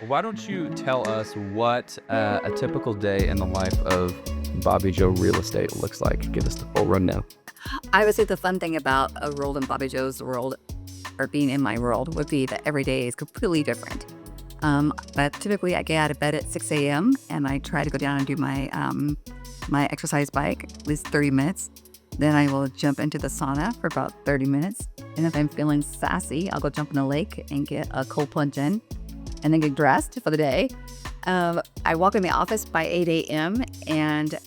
Why don't you tell us what a typical day in the life of Bobbie Jo Real Estate looks like? Give us the full rundown. I would say the fun thing about a world in Bobbie Jo's world, or being in my world, would be that every day is completely different. But typically, I get out of bed at 6 a.m. and I try to go down and do my exercise bike, at least 30 minutes. Then I will jump into the sauna for about 30 minutes. And if I'm feeling sassy, I'll go jump in the lake and get a cold plunge in, and then get dressed for the day. I walk in the office by 8 a.m. and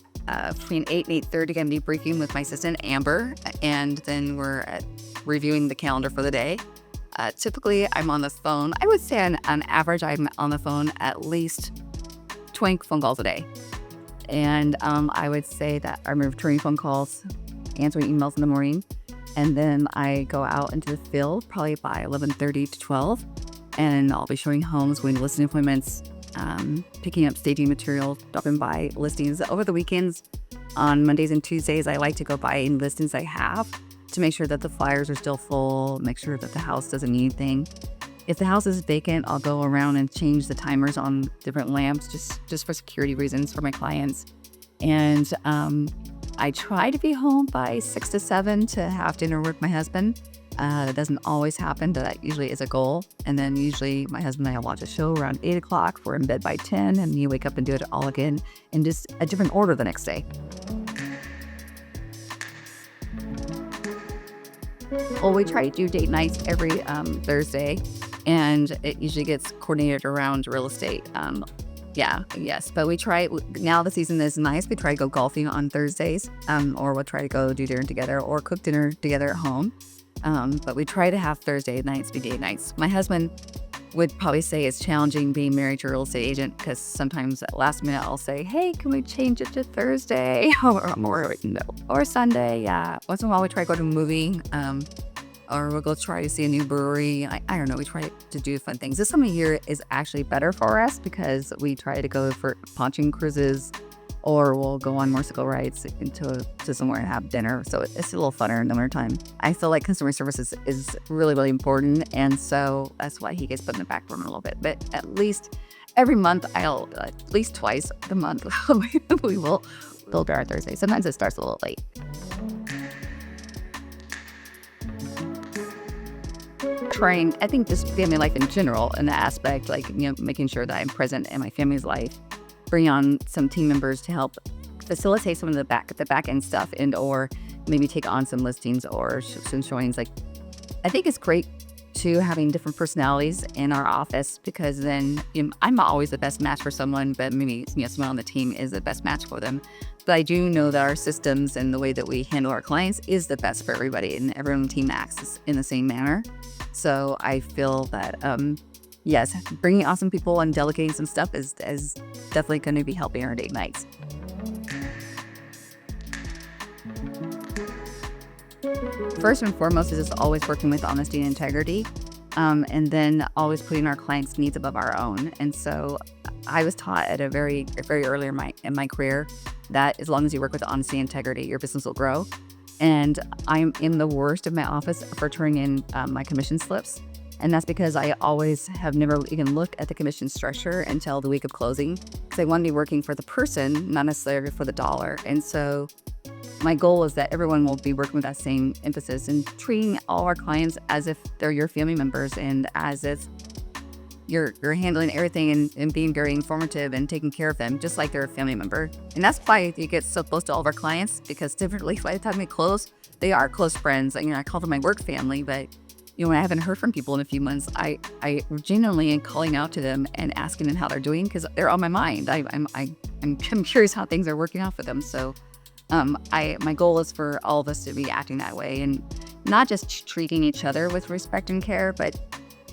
between 8 and 8:30, I'm going to be briefing with my assistant, Amber, and then we're reviewing the calendar for the day. Typically, I'm on the phone. I would say on average, I'm on the phone at least 20 phone calls a day. And I would say that I'm returning phone calls, answering emails in the morning, and then I go out into the field probably by 11:30 to 12, and I'll be showing homes, going to listing appointments, picking up staging material, dropping by listings. Over the weekends, on Mondays and Tuesdays, I like to go by any listings I have to make sure that the flyers are still full, make sure that the house doesn't need anything. If the house is vacant, I'll go around and change the timers on different lamps just for security reasons for my clients. And I try to be home by 6 to 7 to have dinner with my husband. That doesn't always happen, but that usually is a goal. And then usually my husband and I will watch a show around 8 o'clock. We're in bed by 10, and you wake up and do it all again in just a different order the next day. Well, we try to do date nights every Thursday, and it usually gets coordinated around real estate. Yes, but we try, now the season is nice, we try to go golfing on Thursdays, or we'll try to go do dinner together or cook dinner together at home. But we try to have Thursday nights be date nights. My husband would probably say it's challenging being married to a real estate agent, because sometimes at last minute I'll say, hey, can we change it to Thursday or Sunday? Yeah. Once in a while we try to go to a movie, or we'll go try to see a new brewery. I don't know. We try to do fun things. This time of year is actually better for us because we try to go for pontoon cruises, or we'll go on motorcycle rides to somewhere and have dinner. So it's a little funner in the wintertime. I feel like customer service is really, really important. And so that's why he gets put in the back burner a little bit. But at least every month, at least twice a month, we will do our Thursday. Sometimes it starts a little late. Trying, I think, just family life in general, in the aspect, like, making sure that I'm present in my family's life, bring on some team members to help facilitate some of the back end stuff, and or maybe take on some listings or some showings. Like, I think it's great too having different personalities in our office, because then I'm not always the best match for someone, but maybe someone on the team is the best match for them. But I do know that our systems and the way that we handle our clients is the best for everybody, and everyone on the team acts in the same manner. So I feel that, yes, bringing awesome people and delegating some stuff is definitely going to be helping our date nights. First and foremost is just always working with honesty and integrity, and then always putting our clients' needs above our own. And so I was taught at a very early in my career that as long as you work with honesty and integrity, your business will grow. And I'm in the worst of my office for turning in my commission slips. And that's because I always have never even looked at the commission structure until the week of closing, because I want to be working for the person, not necessarily for the dollar. And so my goal is that everyone will be working with that same emphasis and treating all our clients as if they're your family members, and as if you're handling everything and being very informative and taking care of them just like they're a family member. And that's why you get so close to all of our clients, because typically by the time we close, they are close friends. I call them my work family, but when I haven't heard from people in a few months, I genuinely am calling out to them and asking them how they're doing, because they're on my mind. I'm curious how things are working out for them. So my goal is for all of us to be acting that way, and not just treating each other with respect and care, but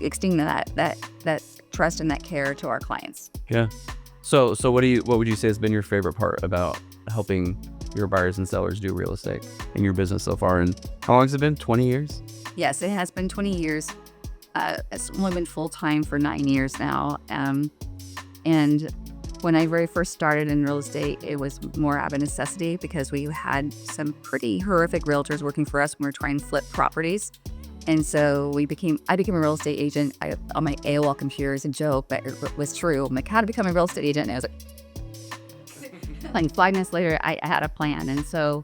extending that trust and that care to our clients. Yeah. So what would you say has been your favorite part about helping your buyers and sellers do real estate in your business so far? And how long has it been? 20 years? Yes, it has been 20 years. It's only been full-time for 9 years now. And when I very first started in real estate, it was more out of necessity, because we had some pretty horrific realtors working for us when we were trying to flip properties. And so I became a real estate agent. On my AOL computer is a joke, but it was true. I'm like, how to become a real estate agent? And I was like 5 minutes later, I had a plan. And so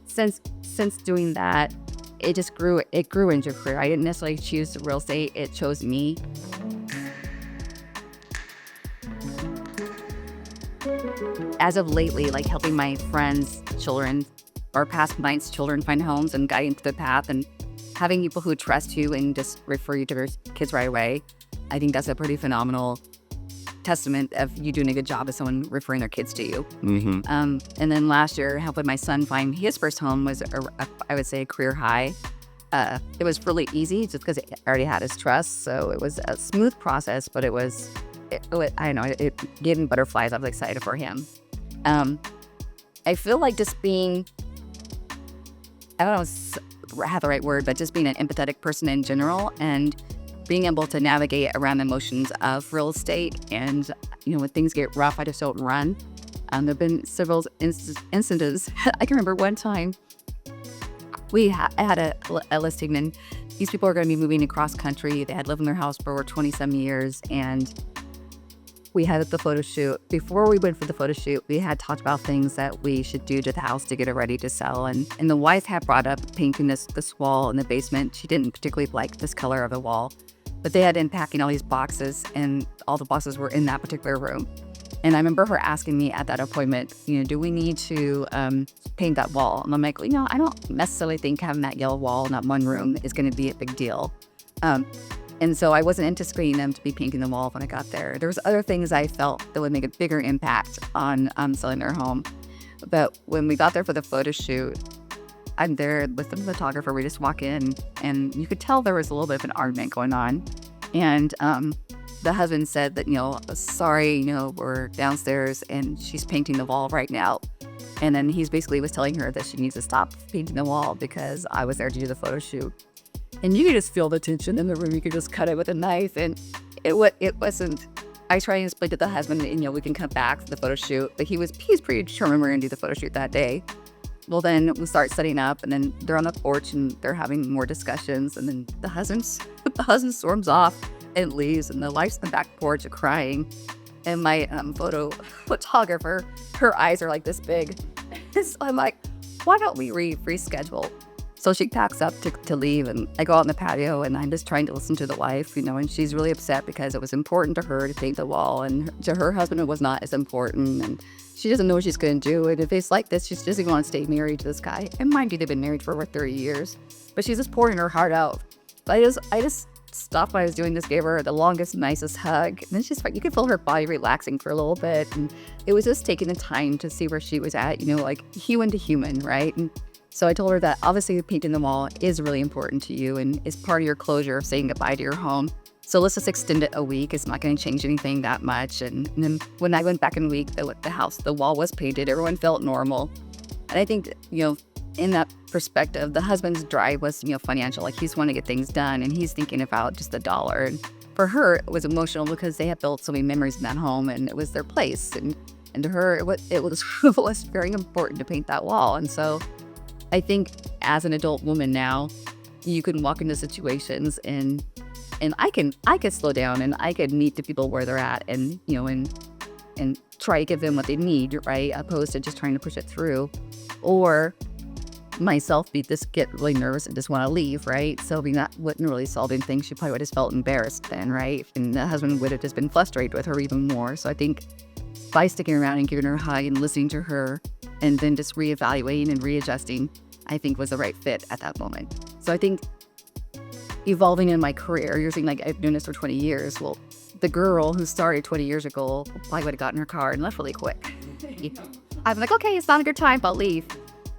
since doing that, it just grew. It grew into a career. I didn't necessarily choose real estate. It chose me. As of lately, like helping my friends' children or past clients' children find homes and guiding to the path and having people who trust you and just refer you to their kids right away, I think that's a pretty phenomenal testament of you doing a good job as someone referring their kids to you. Mm-hmm. And then last year, helping my son find his first home was, I would say, a career high. It was really easy just because I already had his trust. So it was a smooth process, but it gave him butterflies. I was excited for him. I feel like just being, I don't know if I have the right word, but just being an empathetic person in general and being able to navigate around the emotions of real estate. And, when things get rough, I just don't run. There have been several instances. I can remember one time I had a listing, and these people are going to be moving across country. They had lived in their house for over 20-some years, and we had the photo shoot. Before we went for the photo shoot, we had talked about things that we should do to the house to get it ready to sell. And the wife had brought up painting this wall in the basement. She didn't particularly like this color of the wall, but they had been packing all these boxes, and all the boxes were in that particular room. And I remember her asking me at that appointment, do we need to paint that wall? And I'm like, I don't necessarily think having that yellow wall in that one room is going to be a big deal. And so I wasn't anticipating them to be painting the wall when I got there. There was other things I felt that would make a bigger impact on selling their home. But when we got there for the photo shoot, I'm there with the photographer. We just walk in, and you could tell there was a little bit of an argument going on. And the husband said that, sorry, we're downstairs and she's painting the wall right now. And then he's basically was telling her that she needs to stop painting the wall because I was there to do the photo shoot. And you could just feel the tension in the room. You could just cut it with a knife. And it wasn't, I tried to explain to the husband, and, we can come back to the photo shoot. But he's pretty determined we're going to do the photo shoot that day. Well, then we start setting up, and then they're on the porch and they're having more discussions. And then the husband storms off and leaves, and the wife's on the back porch crying. And my photographer, her eyes are like this big. So I'm like, why don't we reschedule? So she packs up to leave, and I go out on the patio, and I'm just trying to listen to the wife, and she's really upset because it was important to her to paint the wall, and to her husband it was not as important, and she doesn't know what she's going to do. And if it's like this, she doesn't want to stay married to this guy. And mind you, they've been married for over 30 years, but she's just pouring her heart out. I just stopped when I was doing this, gave her the longest, nicest hug, and then you could feel her body relaxing for a little bit, and it was just taking the time to see where she was at, like human to human, right? And so I told her that obviously painting the wall is really important to you and is part of your closure of saying goodbye to your home. So let's just extend it a week. It's not going to change anything that much. And then when I went back in a week, the wall was painted. Everyone felt normal. And I think, in that perspective, the husband's drive was, financial. Like, he's wanting to get things done, and he's thinking about just the dollar. And for her, it was emotional because they had built so many memories in that home, and it was their place. And to her, it was very important to paint that wall. And so I think as an adult woman now, you can walk into situations and I can slow down, and I could meet the people where they're at, and and try to give them what they need, right? Opposed to just trying to push it through, or myself get really nervous and just want to leave, right? So wouldn't really solve anything. She probably would have felt embarrassed then, right? And the husband would have just been frustrated with her even more. So I think by sticking around and giving her a hug and listening to her, and then just reevaluating and readjusting, I think was the right fit at that moment. So I think evolving in my career, you're saying like I've been doing this for 20 years. Well, the girl who started 20 years ago probably would have gotten in her car and left really quick. I'm like, okay, it's not a good time, I'll leave.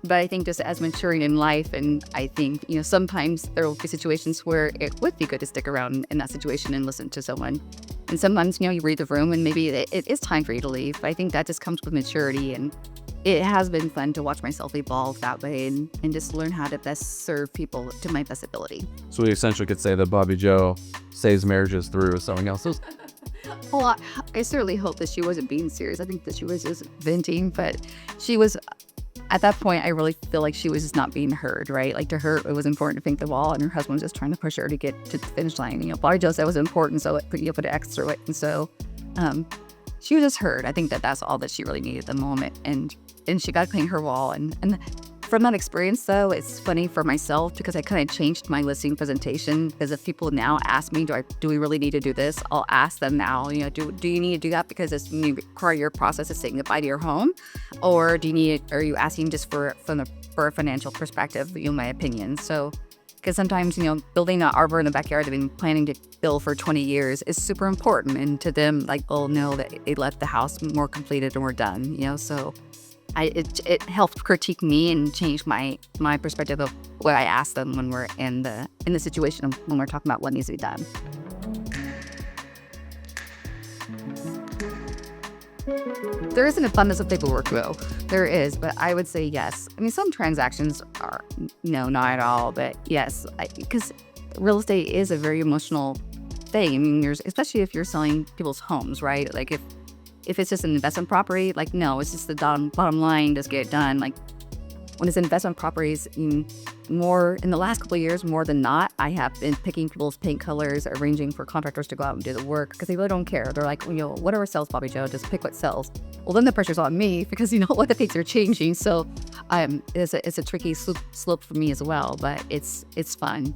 But I think just as maturing in life, and I think, sometimes there will be situations where it would be good to stick around in that situation and listen to someone. And sometimes, you read the room and maybe it is time for you to leave. But I think that just comes with maturity, and it has been fun to watch myself evolve that way and just learn how to best serve people to my best ability. So we essentially could say that Bobbie Jo saves marriages through someone else's. Well, I certainly hope that she wasn't being serious. I think that she was just venting, but she was at that point, I really feel like she was just not being heard, right? Like to her, it was important to paint the wall, and her husband was just trying to push her to get to the finish line. Bobbie Jo said it was important, so put an X through it. And so she was just heard. I think that's all that she really needed at the moment. And she got to paint her wall. And from that experience, though, it's funny for myself because I kind of changed my listing presentation. Because if people now ask me, do we really need to do this? I'll ask them now, do you need to do that because it's part of your process of saying goodbye to your home? Or are you asking just for a financial perspective, my opinion? So, because sometimes, building an arbor in the backyard they've been planning to build for 20 years is super important. And to them, like, they'll know that they left the house more completed and we're done, so... It helped critique me and change my perspective of what I ask them when we're in the situation of when we're talking about what needs to be done. There is an abundance of paperwork, though. There is, but I would say yes. I mean, some transactions are no, not at all, but yes, because real estate is a very emotional thing. I mean, especially if you're selling people's homes, right? Like if it's just an investment property, like, no, it's just the bottom line, just get it done. Like, when it's investment properties, more in the last couple of years, more than not, I have been picking people's paint colors, arranging for contractors to go out and do the work because they really don't care. They're like, whatever sells, Bobbie Jo, just pick what sells. Well, then the pressure's on me because what the paints are changing. So it's a tricky slope for me as well, but it's fun.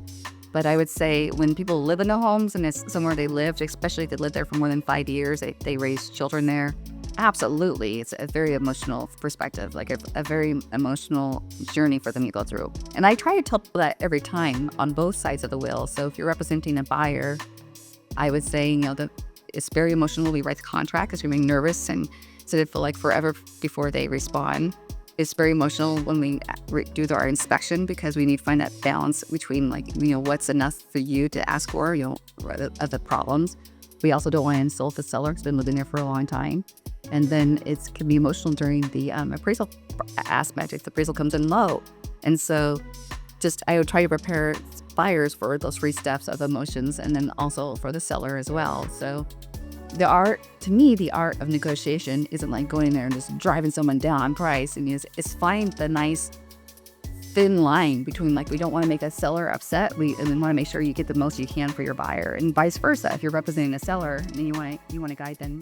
But I would say when people live in the homes and it's somewhere they lived, especially if they lived there for more than 5 years, they raise children there, absolutely. It's a very emotional perspective, like a very emotional journey for them to go through. And I try to tell people that every time on both sides of the wheel. So if you're representing a buyer, I would say, it's very emotional. We write the contract because we're being nervous and so they feel like forever before they respond. It's very emotional when we do our inspection because we need to find that balance between what's enough for you to ask for, of the problems. We also don't want to insult the seller who's been living there for a long time. And then it can be emotional during the appraisal aspect if the appraisal comes in low. And so I would try to prepare buyers for those 3 steps of emotions and then also for the seller as well. So to me, the art of negotiation isn't like going in there and just driving someone down on price. And it's find the nice thin line between we don't want to make a seller upset. And then want to make sure you get the most you can for your buyer and vice versa. If you're representing a seller and then you want to guide them